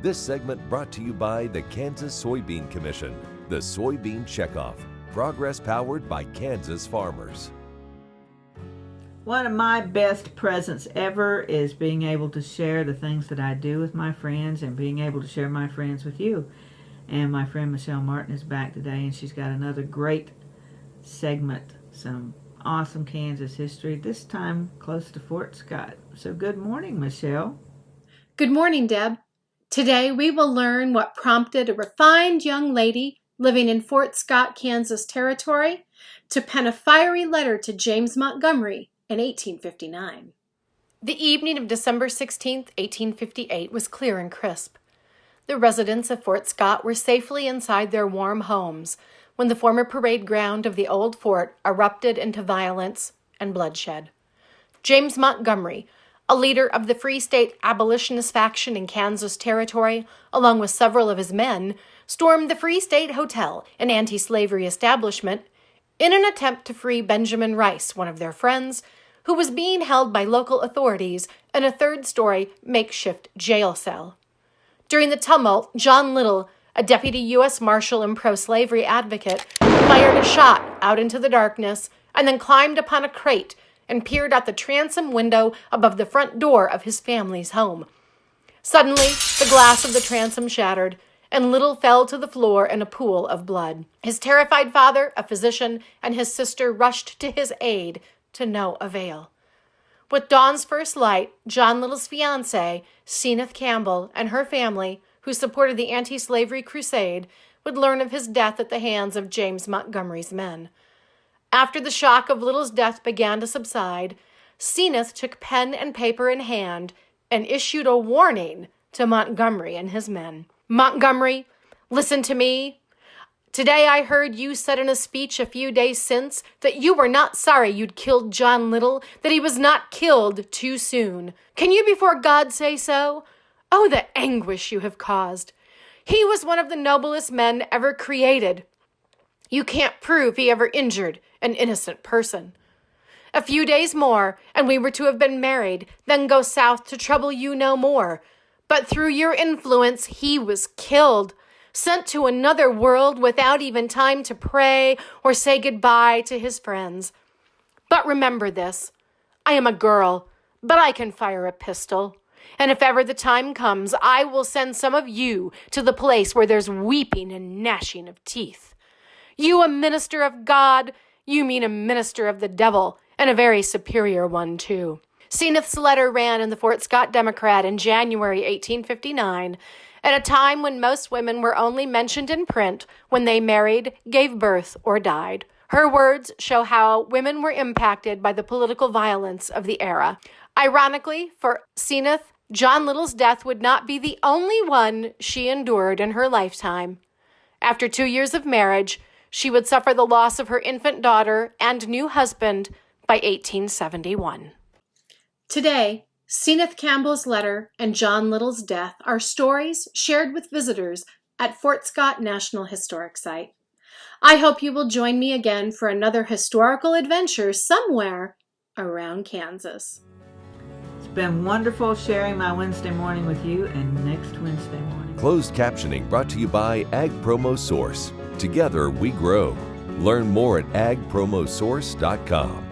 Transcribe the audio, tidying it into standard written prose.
This segment brought to you by the Kansas Soybean Commission, the Soybean Checkoff, progress powered by Kansas farmers. One of my best presents ever is being able to share the things that I do with my friends and being able to share my friends with you. And my friend Michelle Martin is back today, and she's got another great segment, some awesome Kansas history, this time close to Fort Scott. So good morning, Michelle. Good morning, Deb. Today we will learn what prompted a refined young lady living in Fort Scott, Kansas Territory to pen a fiery letter to James Montgomery in 1859. The evening of December 16, 1858 was clear and crisp. The residents of Fort Scott were safely inside their warm homes when the former parade ground of the old fort erupted into violence and bloodshed. James Montgomery, a leader of the Free State abolitionist faction in Kansas Territory, along with several of his men, stormed the Free State Hotel, an anti-slavery establishment, in an attempt to free Benjamin Rice, one of their friends, who was being held by local authorities in a third-story makeshift jail cell. During the tumult, John Little, a deputy U.S. Marshal and pro-slavery advocate, fired a shot out into the darkness and then climbed upon a crate and peered out the transom window above the front door of his family's home. Suddenly, the glass of the transom shattered, and Little fell to the floor in a pool of blood. His terrified father, a physician, and his sister rushed to his aid to no avail. With dawn's first light, John Little's fiancée, Asenath Cambell, and her family, who supported the anti-slavery crusade, would learn of his death at the hands of James Montgomery's men. After the shock of Little's death began to subside, Asenath took pen and paper in hand and issued a warning to Montgomery and his men. Montgomery, listen to me. Today I heard you said in a speech a few days since that you were not sorry you'd killed John Little, that he was not killed too soon. Can you before God say so? Oh, the anguish you have caused. He was one of the noblest men ever created. You can't prove he ever injured an innocent person. A few days more, and we were to have been married, then go south to trouble you no more. But through your influence, he was killed, sent to another world without even time to pray or say goodbye to his friends. But remember this, I am a girl, but I can fire a pistol. And if ever the time comes, I will send some of you to the place where there's weeping and gnashing of teeth. You a minister of God, you mean a minister of the devil, and a very superior one, too. Asenath's letter ran in the Fort Scott Democrat in January 1859, at a time when most women were only mentioned in print when they married, gave birth, or died. Her words show how women were impacted by the political violence of the era. Ironically, for Asenath, John Little's death would not be the only one she endured in her lifetime. After 2 years of marriage, she would suffer the loss of her infant daughter and new husband by 1871. Today, Asenath Cambell's letter and John Little's death are stories shared with visitors at Fort Scott National Historic Site. I hope you will join me again for another historical adventure somewhere around Kansas. It's been wonderful sharing my Wednesday morning with you, and next Wednesday morning. Closed captioning brought to you by Ag Promo Source. Together we grow. Learn more at agpromosource.com.